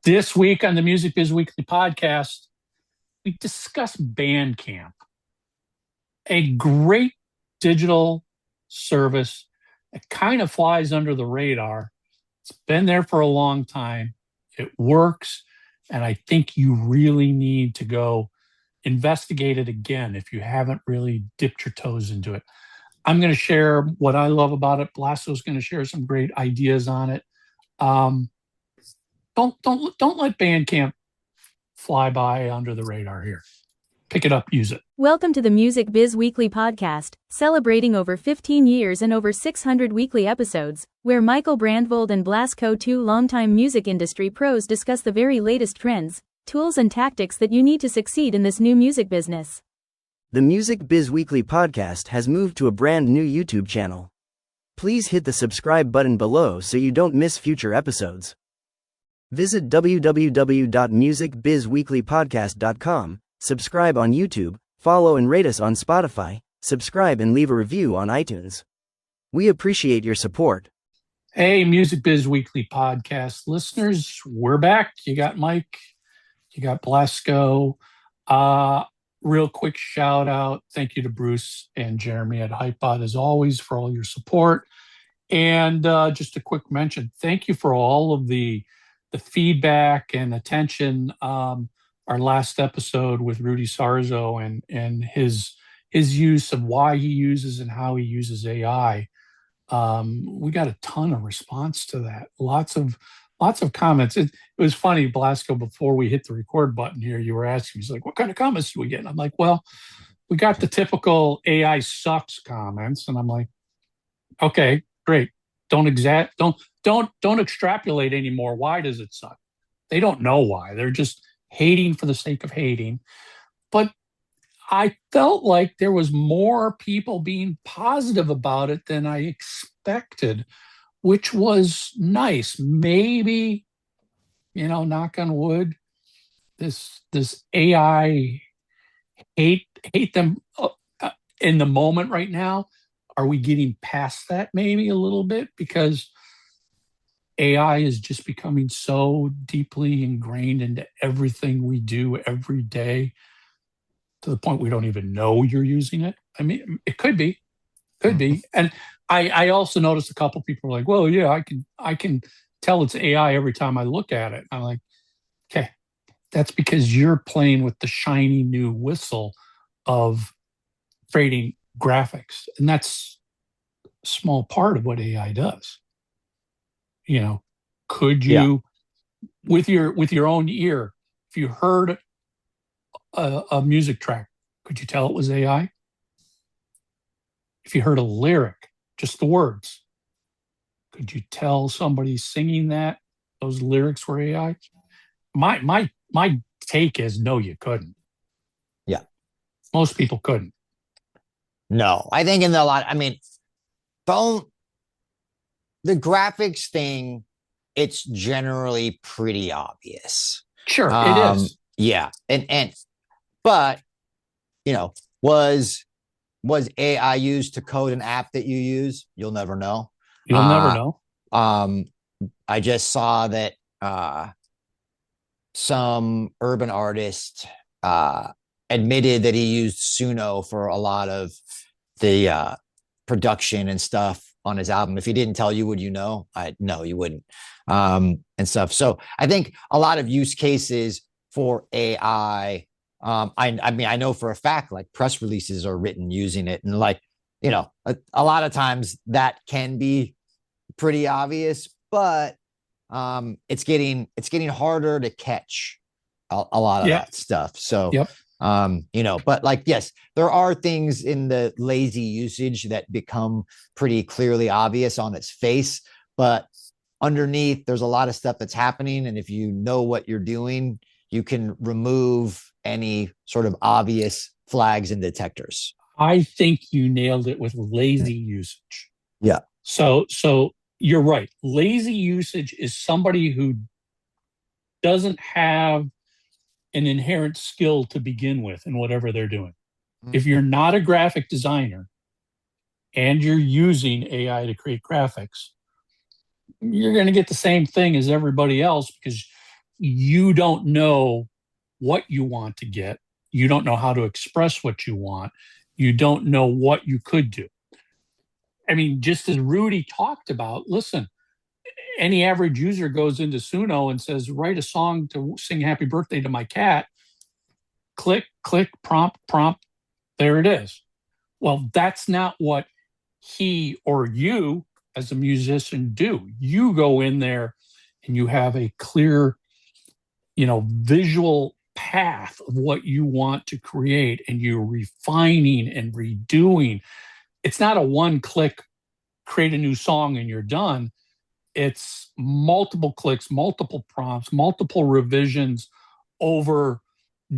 This week on the Music Biz Weekly podcast, we discuss Bandcamp, a great digital service that kind of flies under the radar. It's been there for a long time. It works. And I think you really need to go investigate it again if you haven't really dipped your toes into it. I'm going to share what I love about it. Blasko's going to share some great ideas on it. Don't let Bandcamp fly by under the radar here. Pick it up, use it. Welcome to the Music Biz Weekly podcast, celebrating over 15 years and over 600 weekly episodes, where Michael Brandvold and Blasko, two longtime music industry pros, discuss the very latest trends, tools and tactics that you need to succeed in this new music business. The Music Biz Weekly podcast has moved to a brand new YouTube channel. Please hit the subscribe button below so you don't miss future episodes. Visit www.musicbizweeklypodcast.com, subscribe on YouTube, follow and rate us on Spotify, subscribe and leave a review on iTunes. We appreciate your support. Hey, Music Biz Weekly podcast listeners, we're back. You got Mike, you got Blasko. Real quick shout out. Thank you to Bruce and Jeremy at Hypebot, as always, for all your support. And just a quick mention, thank you for all of the feedback and attention. Our last episode with Rudy Sarzo and his use of why he uses and how he uses AI. We got a ton of response to that. Lots of comments. It was funny, Blasko, before we hit the record button here, you were asking, he's like, what kind of comments do we get? And I'm like, well, we got the typical AI sucks comments. And I'm like, okay, great. Don't extrapolate anymore. Why does it suck? They don't know why. They're just hating for the sake of hating. But I felt like there was more people being positive about it than I expected, which was nice. Maybe, knock on wood, this AI hate them in the moment right now. Are we getting past that maybe a little bit? Because AI is just becoming so deeply ingrained into everything we do every day to the point we don't even know you're using it. I mean, it could be. And I also noticed a couple people were like, well, yeah, I can tell it's AI every time I look at it. I'm like, okay, that's because you're playing with the shiny new whistle of creating graphics. And that's a small part of what AI does. Could you, with your own ear, if you heard a music track, could you tell it was AI? If you heard a lyric, just the words, could you tell somebody singing those lyrics were AI? My take is no, you couldn't. Yeah. Most people couldn't. No, I think the graphics thing, it's generally pretty obvious. Sure, it is. Yeah. But was AI used to code an app that you use? You'll never know. You'll never know. I just saw that some urban artist admitted that he used Suno for a lot of the production and stuff on his album. If he didn't tell you, would you know? No, you wouldn't. And stuff. So I think a lot of use cases for AI. I know for a fact, like press releases are written using it, and a lot of times that can be pretty obvious, but it's getting harder to catch a lot of that stuff. So, but yes, there are things in the lazy usage that become pretty clearly obvious on its face, but underneath there's a lot of stuff that's happening. And if you know what you're doing, you can remove any sort of obvious flags and detectors. I think you nailed it with lazy usage. Yeah. So you're right. Lazy usage is somebody who doesn't have an inherent skill to begin with in whatever they're doing. Mm-hmm. If you're not a graphic designer and you're using AI to create graphics, you're going to get the same thing as everybody else because you don't know what you want to get. You don't know how to express what you want. You don't know what you could do. I mean, just as Rudy talked about, listen, any average user goes into Suno and says, write a song to sing happy birthday to my cat. Click, click, prompt, prompt. There it is. Well, that's not what he or you as a musician do. You go in there and you have a clear, visual path of what you want to create, and you're refining and redoing. It's not a one click, create a new song and you're done. It's multiple clicks, multiple prompts, multiple revisions over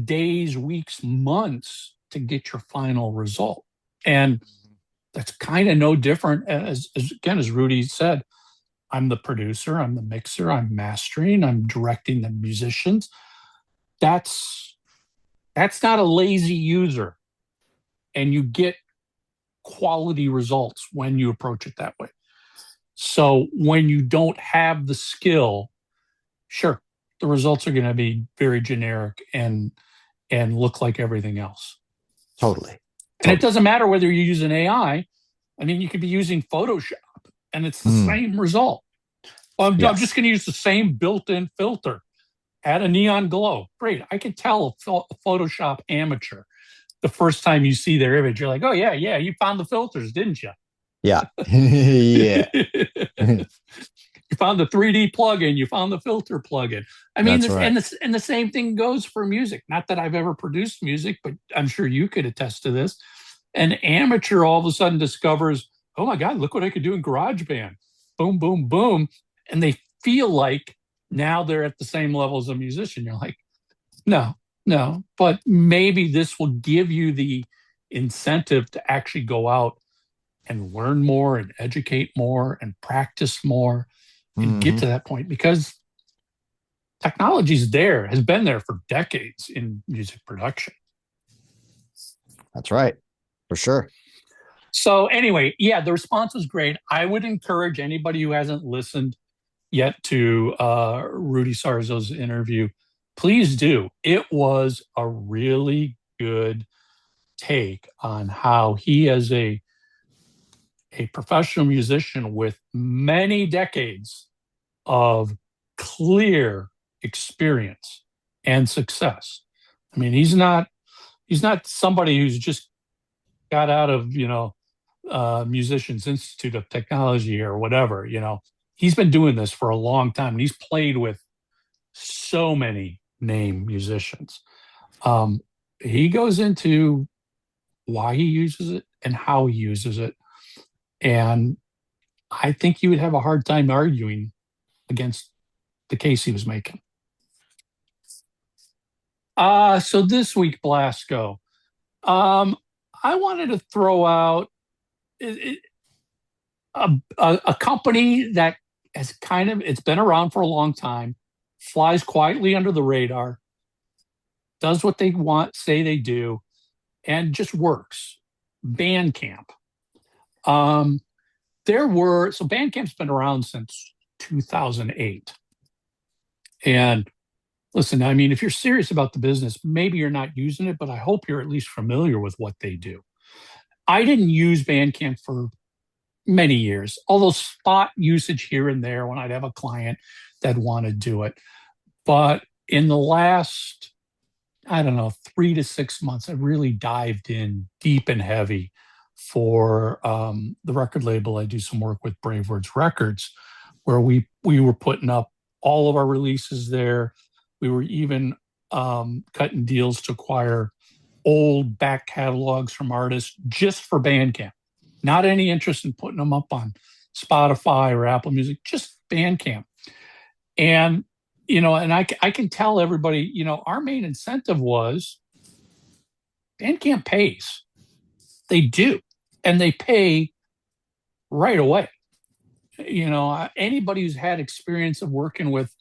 days, weeks, months to get your final result. And that's kind of no different as Rudy said. I'm the producer, I'm the mixer, I'm mastering, I'm directing the musicians. That's not a lazy user. And you get quality results when you approach it that way. So when you don't have the skill, sure, the results are going to be very generic and look like everything else. Totally. And it doesn't matter whether you're using AI. I mean, you could be using Photoshop and it's the same result. I'm just going to use the same built-in filter, add a neon glow. Great. I can tell a Photoshop amateur the first time you see their image. You're like, oh, yeah, you found the filters, didn't you? Yeah. Yeah. You found the 3D plugin. You found the filter plugin. I mean, right. and the same thing goes for music. Not that I've ever produced music, but I'm sure you could attest to this. An amateur all of a sudden discovers, oh my God, look what I could do in GarageBand. Boom, boom, boom. And they feel like now they're at the same level as a musician. You're like, no. But maybe this will give you the incentive to actually go out and learn more and educate more and practice more and get to that point, because technology's there, has been there for decades in music production. That's right. For sure. So anyway, yeah, the response was great. I would encourage anybody who hasn't listened yet to Rudy Sarzo's interview, please do. It was a really good take on how he, as a professional musician with many decades of clear experience and success. I mean, he's not somebody who's just got out of, Musicians Institute of Technology or whatever, He's been doing this for a long time, and he's played with so many name musicians. He goes into why he uses it and how he uses it. And I think he would have a hard time arguing against the case he was making. So this week, Blasko, I wanted to throw out a company that has it's been around for a long time, flies quietly under the radar, does what they say they do, and just works. Bandcamp. Bandcamp's been around since 2008. And listen, I mean, if you're serious about the business, maybe you're not using it, but I hope you're at least familiar with what they do. I didn't use Bandcamp for many years, although spot usage here and there when I'd have a client that want to do it. But in the last, 3 to 6 months, I really dived in deep and heavy for the record label. I do some work with BraveWords Records, where we were putting up all of our releases there. We were even cutting deals to acquire old back catalogs from artists just for Bandcamp. Not any interest in putting them up on Spotify or Apple Music, just Bandcamp. And, and I can tell everybody, our main incentive was Bandcamp pays. They do. And they pay right away. Anybody who's had experience of working with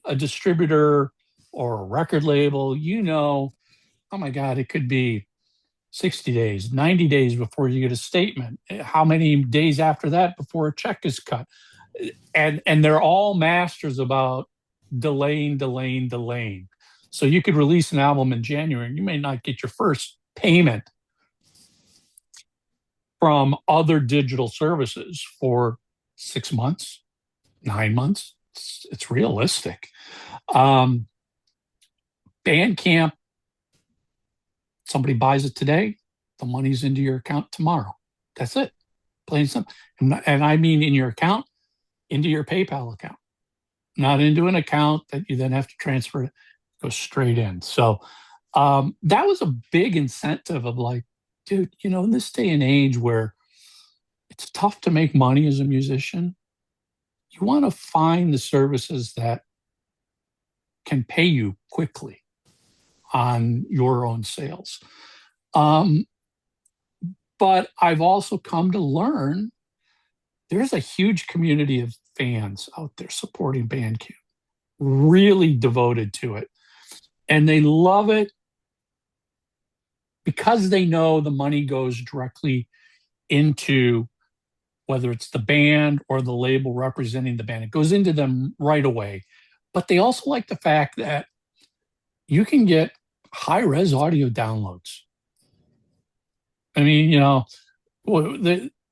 a distributor or a record label, oh my God, it could be 60 days, 90 days before you get a statement. How many days after that before a check is cut? And they're all masters about delaying. So you could release an album in January and you may not get your first payment from other digital services for 6 months, 9 months. It's realistic. Bandcamp, somebody buys it today, the money's into your account tomorrow. That's it. Plain and simple. And I mean in your account, into your PayPal account, not into an account that you then have to transfer it, go straight in. So that was a big incentive of like, dude, in this day and age where it's tough to make money as a musician, you want to find the services that can pay you quickly on your own sales. But I've also come to learn there's a huge community of fans out there supporting Bandcamp, really devoted to it. And they love it because they know the money goes directly into whether it's the band or the label representing the band. It goes into them right away. But they also like the fact that you can get high-res audio downloads. I mean,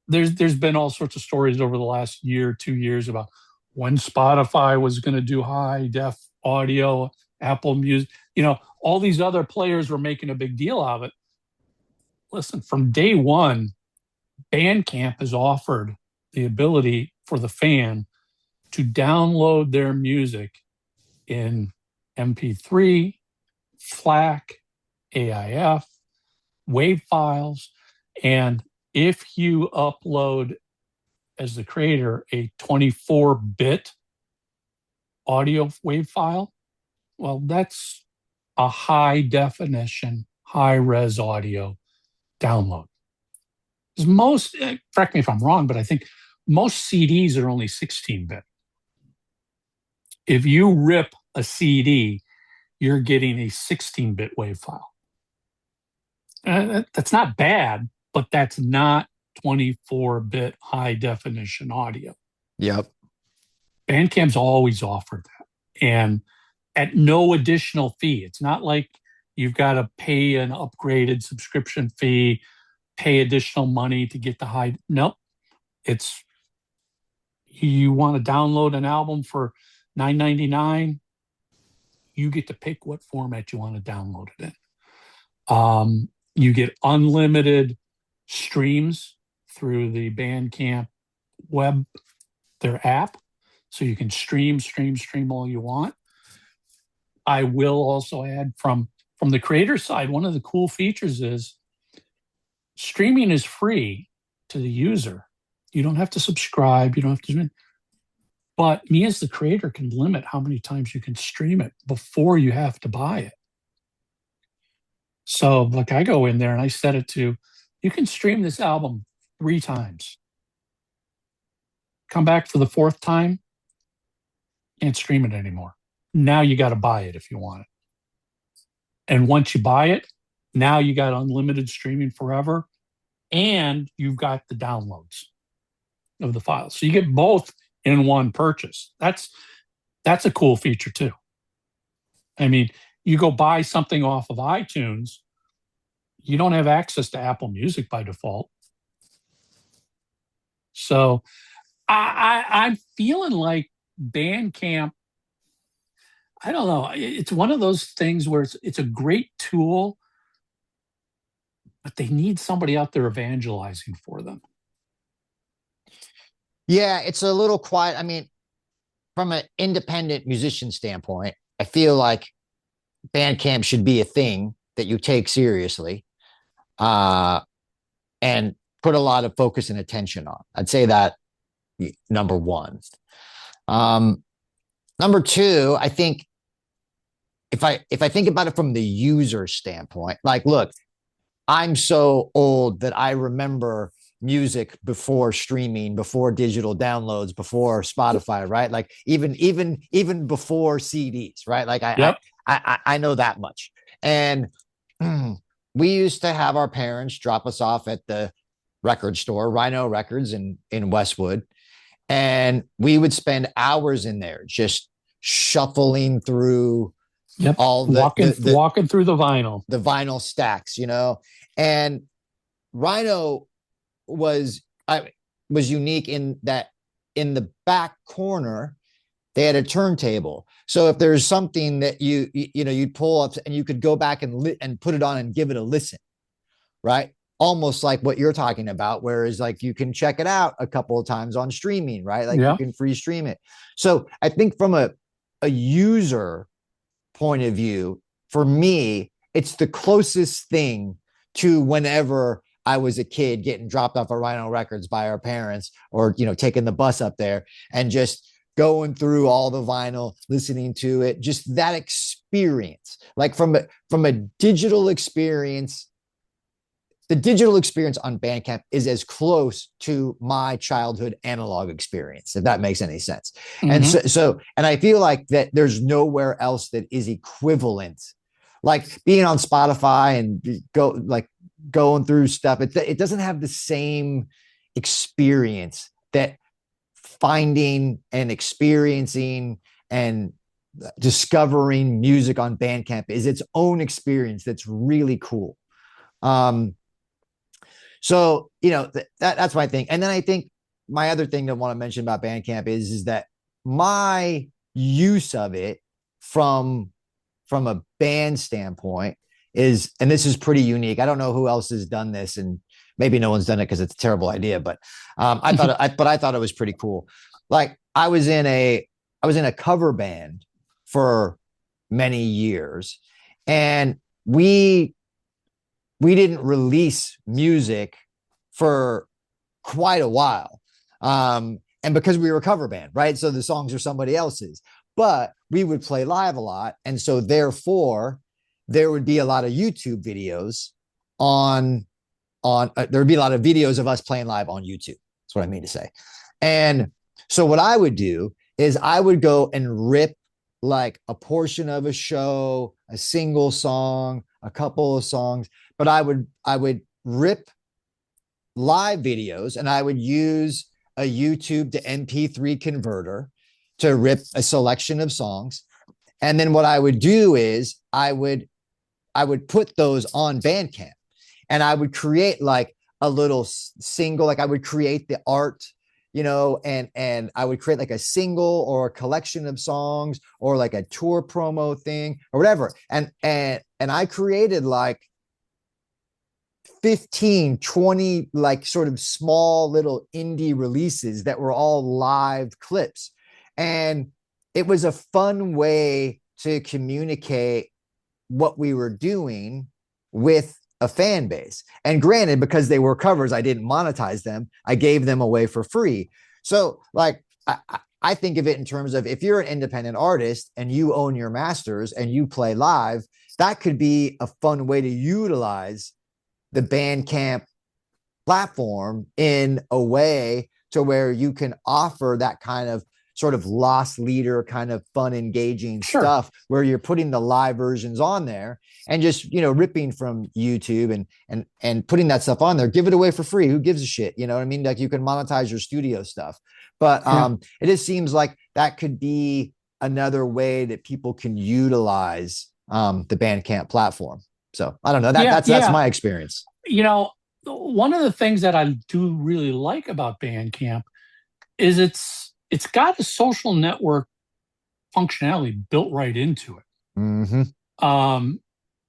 there's been all sorts of stories over the last year, 2 years about when Spotify was going to do high def audio, Apple Music, all these other players were making a big deal of it. Listen, from day one, Bandcamp has offered the ability for the fan to download their music in MP3, FLAC, AIF, WAV files, and if you upload as the creator a 24-bit audio WAV file, well, that's a high definition, high res audio download. Most, correct me if I'm wrong, but I think most CDs are only 16-bit. If you rip a CD, you're getting a 16-bit WAV file. That's not bad, but that's not 24-bit high definition audio. Yep. Bandcamp's always offered that, and at no additional fee. It's not like you've got to pay an upgraded subscription fee, pay additional money to get the high. Nope. It's, you want to download an album for $9.99, you get to pick what format you want to download it in. You get unlimited streams through the Bandcamp web, their app, so you can stream all you want. I will also add from the creator side, one of the cool features is streaming is free to the user. You don't have to subscribe. You don't have to. But me as the creator can limit how many times you can stream it before you have to buy it. So like I go in there and I set it to, you can stream this album 3 times. Come back for the 4th time, can't stream it anymore. Now you got to buy it if you want it. And once you buy it, now you got unlimited streaming forever, and you've got the downloads of the files. So you get both in one purchase. That's a cool feature too. I mean, you go buy something off of iTunes, you don't have access to Apple Music by default. So I'm feeling like Bandcamp, I don't know, it's one of those things where it's a great tool, but they need somebody out there evangelizing for them. Yeah, it's a little quiet. I mean, from an independent musician standpoint, I feel like Bandcamp should be a thing that you take seriously and put a lot of focus and attention on. I'd say that number one. Number two, I think if I think about it from the user standpoint, like, look, I'm so old that I remember music before streaming, before digital downloads, before Spotify, right? Like even before CDs, right? Like I know that much. And we used to have our parents drop us off at the record store, Rhino Records in Westwood, and we would spend hours in there just shuffling through Yep. all Walking through the vinyl. the vinyl stacks, and Rhino was unique in that in the back corner they had a turntable. So if there's something that you'd pull up and you could go back and put it on and give it a listen, right? Almost like what you're talking about, whereas like you can check it out a couple of times on streaming, right? Like you can free stream it. So I think from a user point of view, for me, it's the closest thing to whenever I was a kid getting dropped off at Rhino Records by our parents, or taking the bus up there and just going through all the vinyl, listening to it, just that experience. Like from a digital experience, the digital experience on Bandcamp is as close to my childhood analog experience, if that makes any sense. Mm-hmm. And I feel like that there's nowhere else that is equivalent. Like being on Spotify and going through stuff, it doesn't have the same experience that finding and experiencing and discovering music on Bandcamp is. Its own experience that's really cool. So, that's my thing. And then I think my other thing to want to mention about Bandcamp is that my use of it from a band standpoint is, and this is pretty unique. I don't know who else has done this, and maybe no one's done it because it's a terrible idea, but I thought it was pretty cool. Like I was in a cover band for many years, and we didn't release music for quite a while. And because we were a cover band, right? So the songs are somebody else's, but we would play live a lot. And so therefore there would be a lot of YouTube videos there would be a lot of videos of us playing live on YouTube. That's what I mean to say. And so what I would do is I would go and rip like a portion of a show, a single song, a couple of songs, but I would rip live videos, and I would use a YouTube to MP3 converter to rip a selection of songs. And then what I would do is I would put those on Bandcamp, and I would create like a little single, like I would create the art, and I would create like a single or a collection of songs or like a tour promo thing or whatever. And I created like 15, 20, like sort of small little indie releases that were all live clips. And it was a fun way to communicate what we were doing with a fan base. And granted, because they were covers, I didn't monetize them. I gave them away for free. So like, I think of it in terms of, if you're an independent artist and you own your masters and you play live, that could be a fun way to utilize the Bandcamp platform in a way to where you can offer that kind of sort of lost leader kind of fun, engaging stuff, where you're putting the live versions on there and just, ripping from YouTube and putting that stuff on there. Give it away for free. Who gives a shit? You know what I mean? Like you can monetize your studio stuff, but it just seems like that could be another way that people can utilize the Bandcamp platform. So I don't know. That's my experience. One of the things that I do really like about Bandcamp is it's got a social network functionality built right into it. Mm-hmm.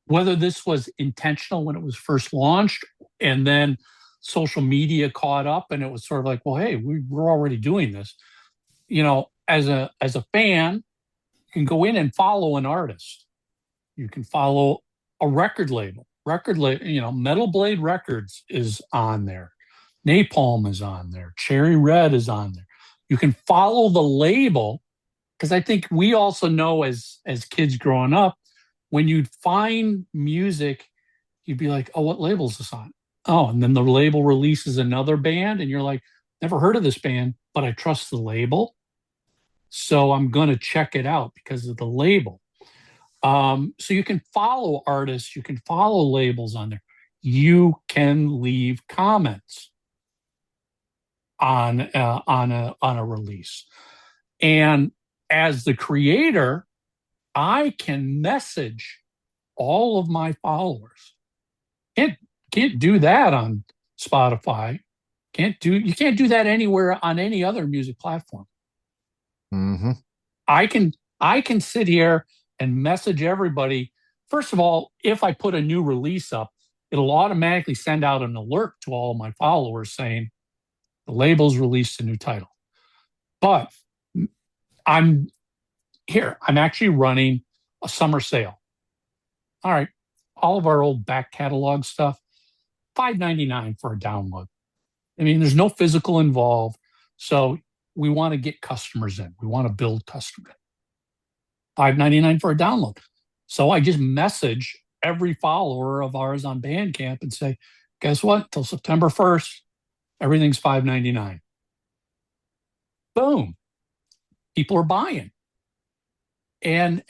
Whether this was intentional when it was first launched, and then social media caught up, and it was sort of like, well, hey, we're already doing this. As a fan, you can go in and follow an artist. You can follow a record label. Metal Blade Records is on there. Napalm is on there. Cherry Red is on there. You can follow the label, because I think we also know as kids growing up, when you'd find music, you'd be like, oh, what label is this on? Oh, and then the label releases another band, and you're like, never heard of this band, but I trust the label, so I'm going to check it out because of the label. So you can follow artists, you can follow labels on there. You can leave comments on a release. And as the creator, I can message all of my followers. Can't do that on Spotify. You can't do that anywhere on any other music platform. Mm-hmm. I can sit here and message everybody. First of all, if I put a new release up, it'll automatically send out an alert to all my followers saying the label's released a new title. But I'm actually running a summer sale. All right, all of our old back catalog stuff, $5.99 for a download. I mean, there's no physical involved. So we want to get customers in. We want to build customers. $5.99 for a download. So I just message every follower of ours on Bandcamp and say, guess what? Till September 1st, everything's $5.99. Boom. People are buying. And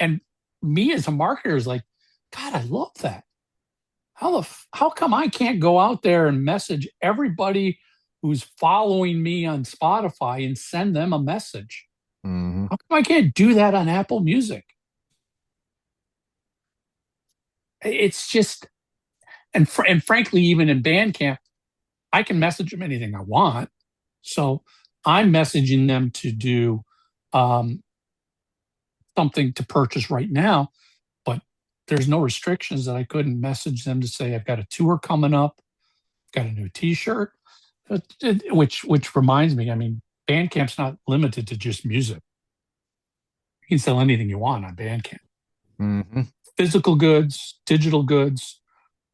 me as a marketer is like, God, I love that. How come I can't go out there and message everybody who's following me on Spotify and send them a message? Mm-hmm. How come I can't do that on Apple Music? It's just, and frankly, even in Bandcamp, I can message them anything I want. So I'm messaging them to do something to purchase right now, but there's no restrictions that I couldn't message them to say, I've got a tour coming up, got a new t-shirt, which reminds me, I mean, Bandcamp's not limited to just music. You can sell anything you want on Bandcamp. Mm-hmm. Physical goods, digital goods,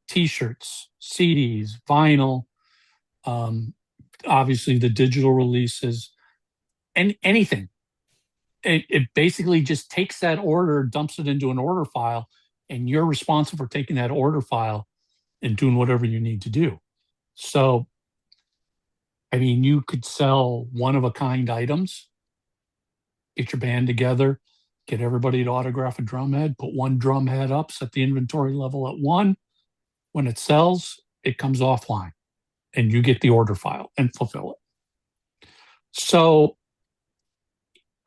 t-shirts, CDs, vinyl, obviously the digital releases, and anything. It basically just takes that order, dumps it into an order file, and you're responsible for taking that order file and doing whatever you need to do. So, I mean, you could sell one-of-a-kind items, get your band together, get everybody to autograph a drum head, put one drum head up, set the inventory level at 1. When it sells, it comes offline, and you get the order file and fulfill it. So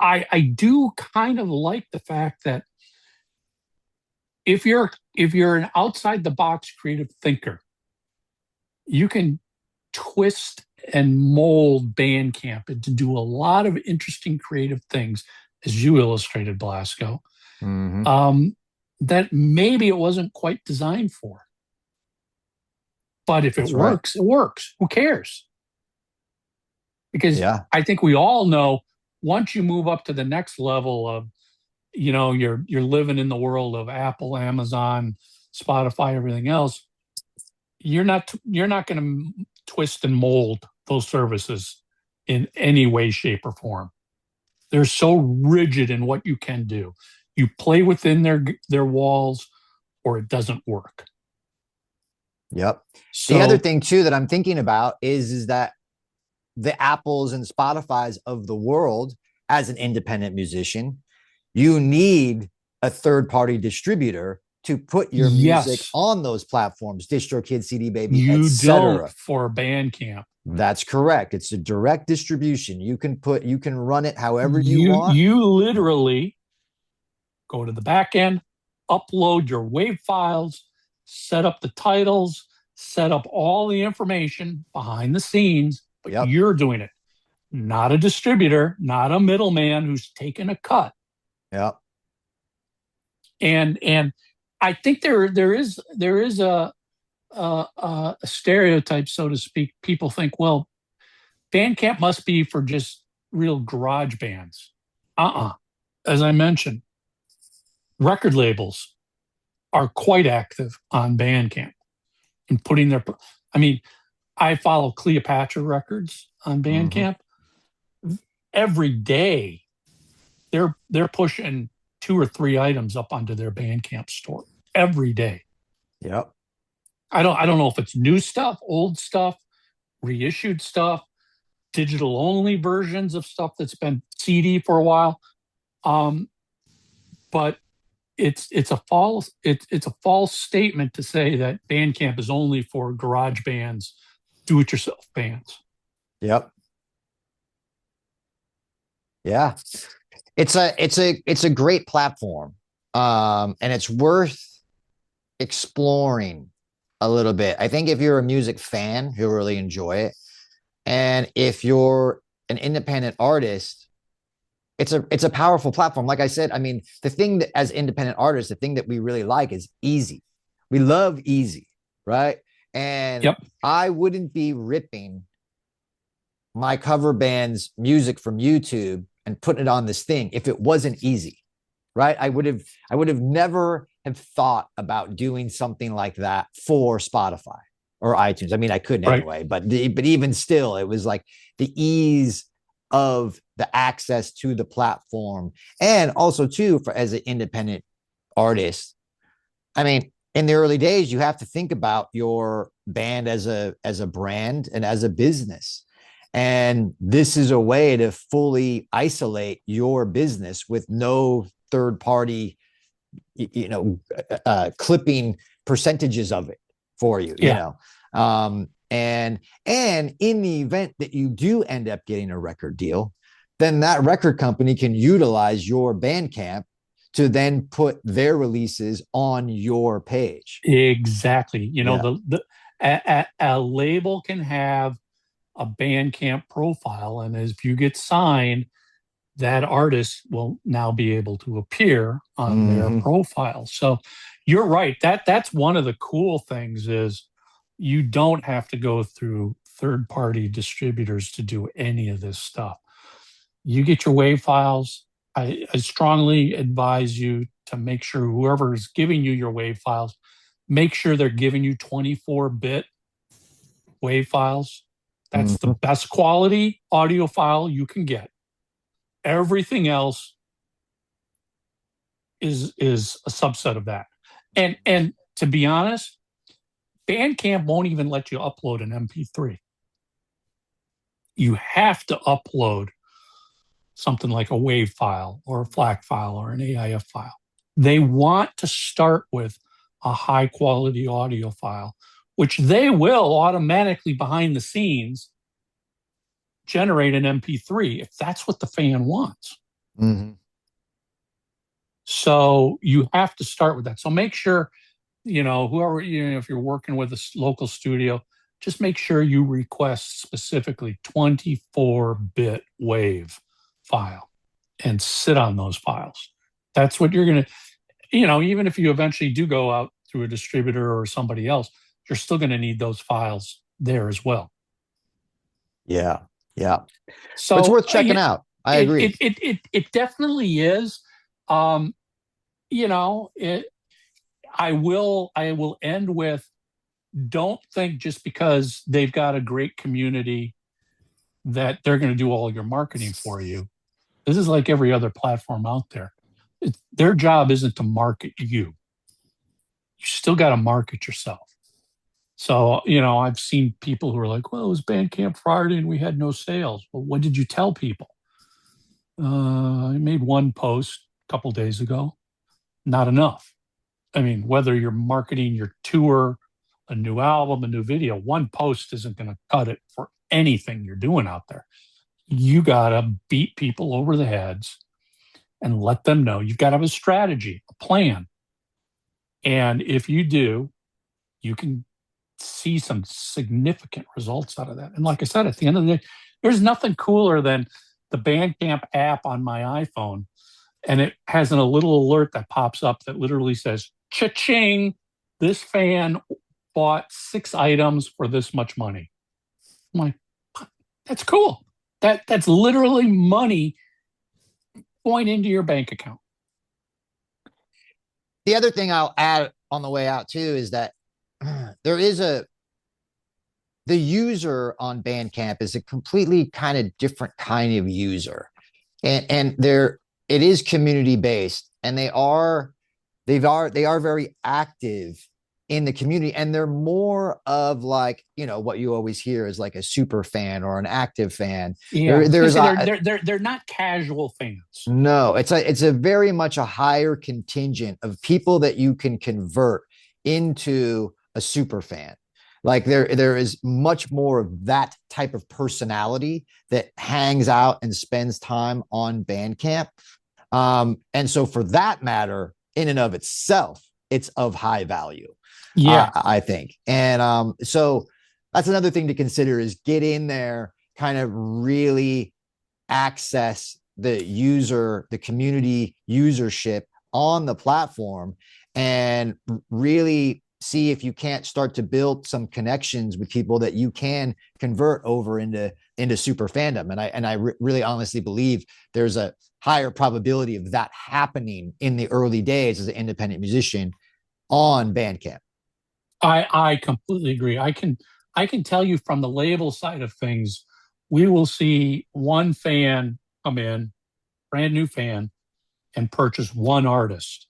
I do kind of like the fact that if you're an outside the box creative thinker, you can twist and mold Bandcamp and to do a lot of interesting creative things, as you illustrated, Blasko, that maybe it wasn't quite designed for. But if it works, it works. Who cares? Because I think we all know once you move up to the next level of, you know, you're living in the world of Apple, Amazon, Spotify, everything else, you're not going to twist and mold those services in any way, shape, or form. They're so rigid in what you can do. You play within their walls, or it doesn't work. Yep. So, the other thing too that I'm thinking about is that the Apples and Spotifys of the world, as an independent musician, you need a third-party distributor to put your music on those platforms, DistroKid, CD Baby, you etc. don't for Bandcamp. That's correct. It's a direct distribution. You can run it however you want. You literally go to the back end, upload your WAV files, set up the titles, set up all the information behind the scenes, but you're doing it. Not a distributor, not a middleman who's taking a cut. Yep. And I think there is a stereotype, so to speak. People think, well, Bandcamp must be for just real garage bands. As I mentioned, record labels are quite active on Bandcamp and putting their, I mean, I follow Cleopatra Records on Bandcamp. Every day they're pushing 2 or 3 items up onto their Bandcamp store every day. Yep. I don't know if it's new stuff, old stuff, reissued stuff, digital only versions of stuff that's been CD for a while. But it's a false statement to say that Bandcamp is only for garage bands, do-it-yourself bands. Yep. Yeah. It's a great platform. And it's worth exploring a little bit. I think if you're a music fan, you'll really enjoy it. And if you're an independent artist, it's a powerful platform. Like I said, I mean, the thing that as independent artists, the thing that we really like is easy. We love easy, right? And Yep. I wouldn't be ripping my cover band's music from YouTube and putting it on this thing if it wasn't easy, right? I would have never have thought about doing something like that for Spotify or iTunes. I mean, I couldn't Right. anyway, but even still, it was like the ease of the access to the platform, and also too for as an independent artist. I mean, in the early days, you have to think about your band as a brand and as a business. And this is a way to fully isolate your business with no third party, clipping percentages of it for you, Yeah. And in the event that you do end up getting a record deal, then that record company can utilize your Bandcamp to then put their releases on your page. Exactly. Yeah. A label can have a Bandcamp profile, and if you get signed, that artist will now be able to appear on their Mhm. profile. So you're right. That's one of the cool things is you don't have to go through third-party distributors to do any of this stuff. You get your WAV files. I strongly advise you to make sure whoever is giving you your WAV files, make sure they're giving you 24-bit WAV files. That's the Mhm. best quality audio file you can get. Everything else is a subset of that. And to be honest, Bandcamp won't even let you upload an MP3. You have to upload something like a WAV file or a FLAC file or an AIF file. They want to start with a high quality audio file, which they will automatically behind the scenes generate an MP3 if that's what the fan wants. Mhm. So you have to start with that. So make sure, whoever, if you're working with a local studio, just make sure you request specifically 24-bit WAV file and sit on those files. That's what you're going to, even if you eventually do go out through a distributor or somebody else, you're still going to need those files there as well. Yeah. Yeah. But it's So worth checking out. I agree. it definitely is. Um, I will end with, don't think just because they've got a great community that they're going to do all your marketing for you. This is like every other platform out there. Their job isn't to market you. You still got to market yourself. So, I've seen people who are like, well, it was Bandcamp Friday and we had no sales. Well, what did you tell people? I made one post a couple days ago. Not enough. I mean, whether you're marketing your tour, a new album, a new video, one post isn't going to cut it for anything you're doing out there. You got to beat people over the heads and let them know. You've got to have a strategy, a plan. And if you do, you can see some significant results out of that. And like I said, at the end of the day, there's nothing cooler than the Bandcamp app on my iPhone. And it has a little alert that pops up that literally says, cha-ching, this fan bought 6 items for this much money. I'm like, that's cool. That's literally money going into your bank account. The other thing I'll add on the way out too is that there is the user on Bandcamp is a completely kind of different kind of user. And it is community based, and they are very active in the community, and they're more of like, what you always hear is like a super fan or an active fan. Yeah, they're not casual fans. No, it's a very much a higher contingent of people that you can convert into a super fan. Like there is much more of that type of personality that hangs out and spends time on Bandcamp And so for that matter, in and of itself, it's of high value. Yeah. I think. And so that's another thing to consider is get in there, kind of really access the community usership on the platform, and really see if you can't start to build some connections with people that you can convert over into super fandom. And I really honestly believe there's a higher probability of that happening in the early days as an independent musician on Bandcamp. I completely agree. I can tell you from the label side of things, we will see one fan come in, brand new fan, and purchase one artist.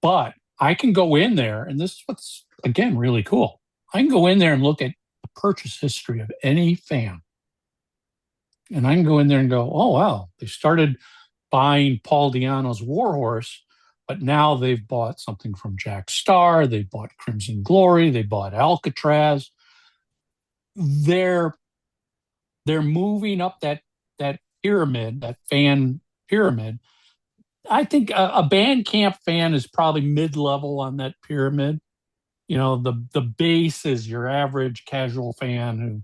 But I can go in there, and this is what's, again, really cool. I can go in there and look at the purchase history of any fan. And I can go in there and go, oh, wow, they started buying Paul Di'Anno's Warhorse, but now they've bought something from Jack Starr, they bought Crimson Glory, they bought Alcatraz. They're moving up that pyramid, that fan pyramid. I think a Bandcamp fan is probably mid-level on that pyramid. You know, the base is your average casual fan who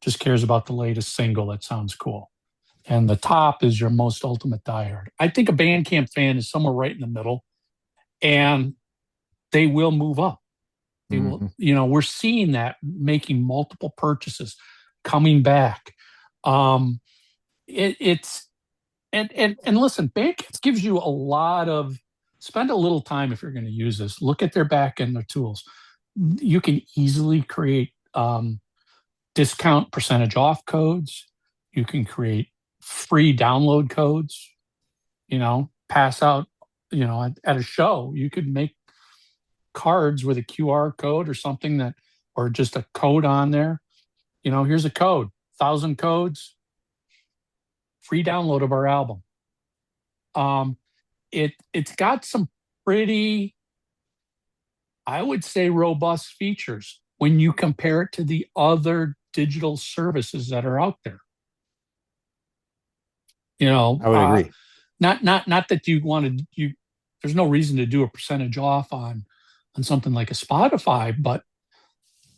just cares about the latest single that sounds cool. And the top is your most ultimate diehard. I think a Bandcamp fan is somewhere right in the middle, and they will move up. They will, you know, we're seeing that, making multiple purchases, coming back. It's and listen, Bandcamp gives you a lot of, spend a little time if you're going to use this. Look at their back end, their tools. You can easily create discount percentage off codes. You can create free download codes, you know, pass out, you know, at a show. You could make cards with a QR code or something that, or just a code on there. You know, here's a code, 1,000 codes, free download of our album. It's got some pretty, I would say, robust features when you compare it to the other digital services that are out there. You know, I would agree. Not that you want to, there's no reason to do a percentage off on something like a Spotify, but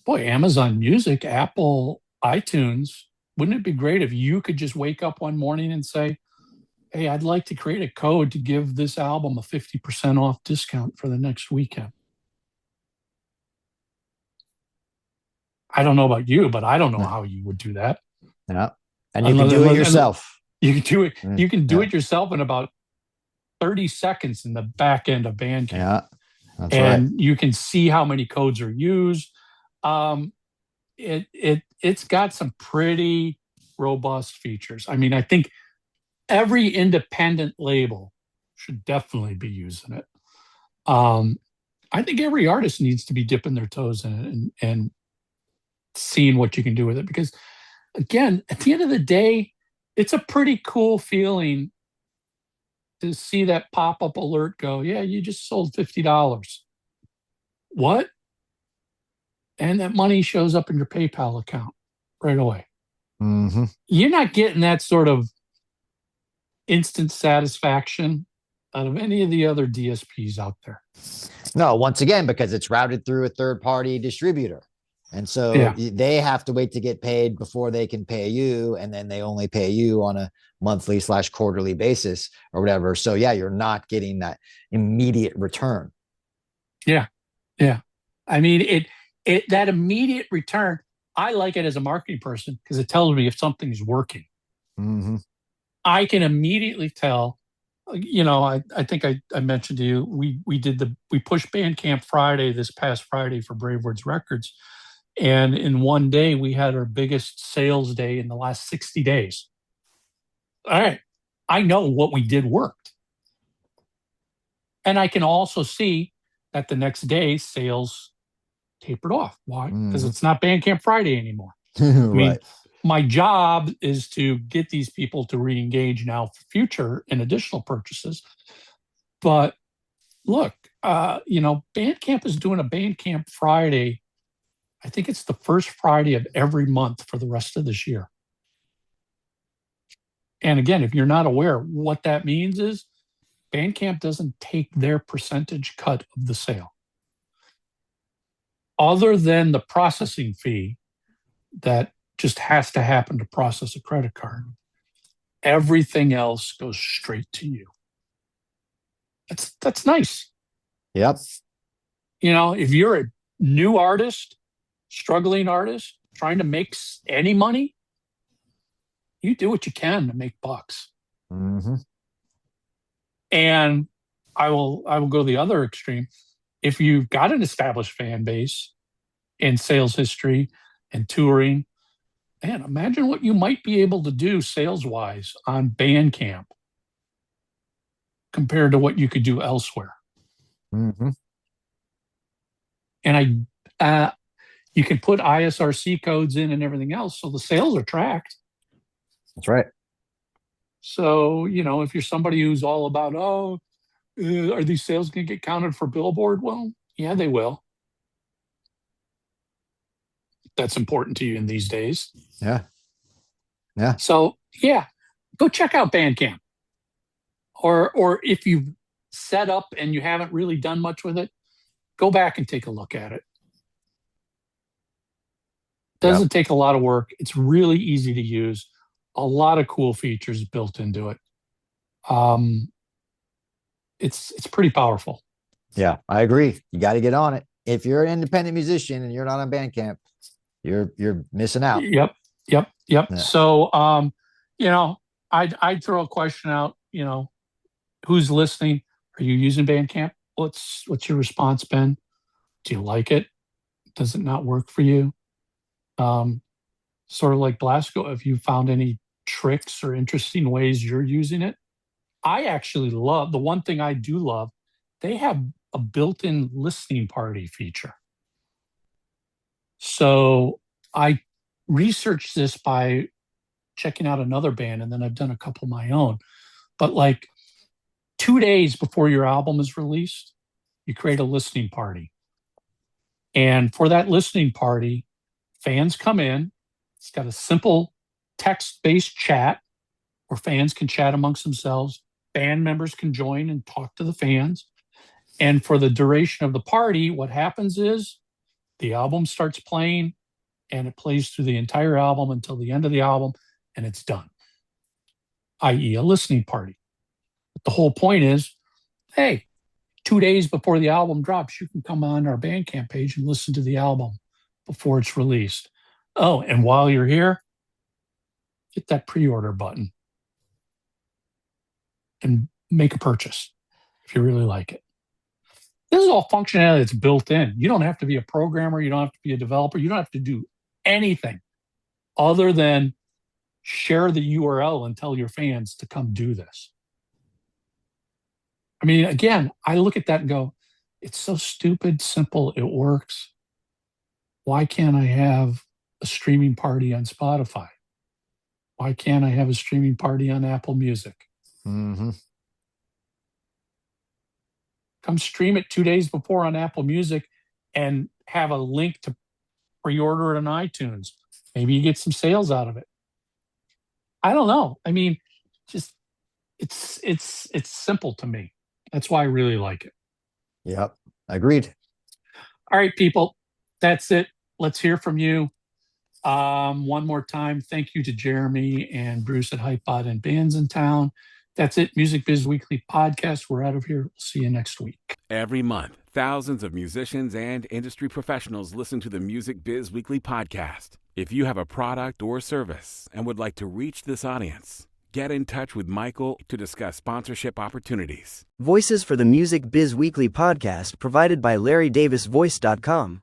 boy, Amazon Music, Apple, iTunes, wouldn't it be great if you could just wake up one morning and say, hey, I'd like to create a code to give this album a 50% off discount for the next weekend. I don't know about you, but I don't know how you would do that. Yeah. And you can do it yourself. You can do it. You can do it yourself in about 30 seconds in the back end of Bandcamp. Yeah. That's and right. You can see how many codes are used. It's got some pretty robust features. I mean, I think every independent label should definitely be using it. I think every artist needs to be dipping their toes in it and seeing what you can do with it. Because again, at the end of the day, it's a pretty cool feeling to see that pop-up alert go, yeah, you just sold $50. What? And that money shows up in your PayPal account right away. Mm-hmm. You're not getting that sort of instant satisfaction out of any of the other DSPs out there. No, once again, because it's routed through a third-party distributor. And so they have to wait to get paid before they can pay you. And then they only pay you on a monthly/quarterly basis or whatever. So yeah, you're not getting that immediate return. Yeah. Yeah. I mean, that immediate return, I like it as a marketing person because it tells me if something's working. Mm-hmm. I can immediately tell, you know, I think I mentioned to you, we pushed Bandcamp Friday this past Friday for BraveWords Records. And in one day, we had our biggest sales day in the last 60 days. All right. I know what we did worked. And I can also see that the next day sales tapered off. Why? Because it's not Bandcamp Friday anymore. Right. I mean, my job is to get these people to re-engage now for future and additional purchases. But look, you know, Bandcamp is doing a Bandcamp Friday. I think it's the first Friday of every month for the rest of this year. And again, if you're not aware, what that means is Bandcamp doesn't take their percentage cut of the sale. Other than the processing fee that just has to happen to process a credit card, everything else goes straight to you. That's nice. Yep. You know, if you're a new artist, struggling artist, trying to make any money, you do what you can to make bucks. Mm-hmm. And I will go the other extreme. If you've got an established fan base and sales history and touring, man, imagine what you might be able to do sales-wise on Bandcamp compared to what you could do elsewhere. Mm-hmm. And you can put ISRC codes in and everything else, so the sales are tracked. That's right. So, you know, if you're somebody who's all about, are these sales going to get counted for Billboard? Well, yeah, they will. That's important to you in these days. Yeah. Yeah. So, yeah, go check out Bandcamp. Or if you've set up and you haven't really done much with it, go back and take a look at it. Doesn't take a lot of work. It's really easy to use. A lot of cool features built into it. It's pretty powerful. Yeah, I agree. You got to get on it. If you're an independent musician and you're not on Bandcamp, you're missing out. Yep. Yeah. So, you know, I'd throw a question out. You know, who's listening? Are you using Bandcamp? What's your response been? Do you like it? Does it not work for you? Sort of like Blasko, have you found any tricks or interesting ways you're using it? I actually love, the one thing I do love, they have a built-in listening party feature. So I researched this by checking out another band, and then I've done a couple of my own. But like 2 days before your album is released, you create a listening party. And for that listening party, fans come in. It's got a simple text-based chat where fans can chat amongst themselves. Band members can join and talk to the fans. And for the duration of the party, what happens is the album starts playing, and it plays through the entire album until the end of the album, and it's done, i.e. a listening party. But the whole point is, hey, 2 days before the album drops, you can come on our Bandcamp page and listen to the album before it's released. Oh, and while you're here, hit that pre-order button and make a purchase if you really like it. This is all functionality that's built in. You don't have to be a programmer. You don't have to be a developer. You don't have to do anything other than share the URL and tell your fans to come do this. I mean, again, I look at that and go, it's so stupid, simple, it works. Why can't I have a streaming party on Spotify? Why can't I have a streaming party on Apple Music? Mm-hmm. Come stream it 2 days before on Apple Music and have a link to pre-order it on iTunes. Maybe you get some sales out of it. I don't know. I mean, just it's simple to me. That's why I really like it. Yep. Agreed. All right, people. That's it. Let's hear from you. One more time, thank you to Jeremy and Bruce at Hypebot and Bands in Town. That's it. Music Biz Weekly Podcast. We're out of here. We'll see you next week. Every month, thousands of musicians and industry professionals listen to the Music Biz Weekly Podcast. If you have a product or service and would like to reach this audience, get in touch with Michael to discuss sponsorship opportunities. Voices for the Music Biz Weekly Podcast provided by LarryDavisVoice.com.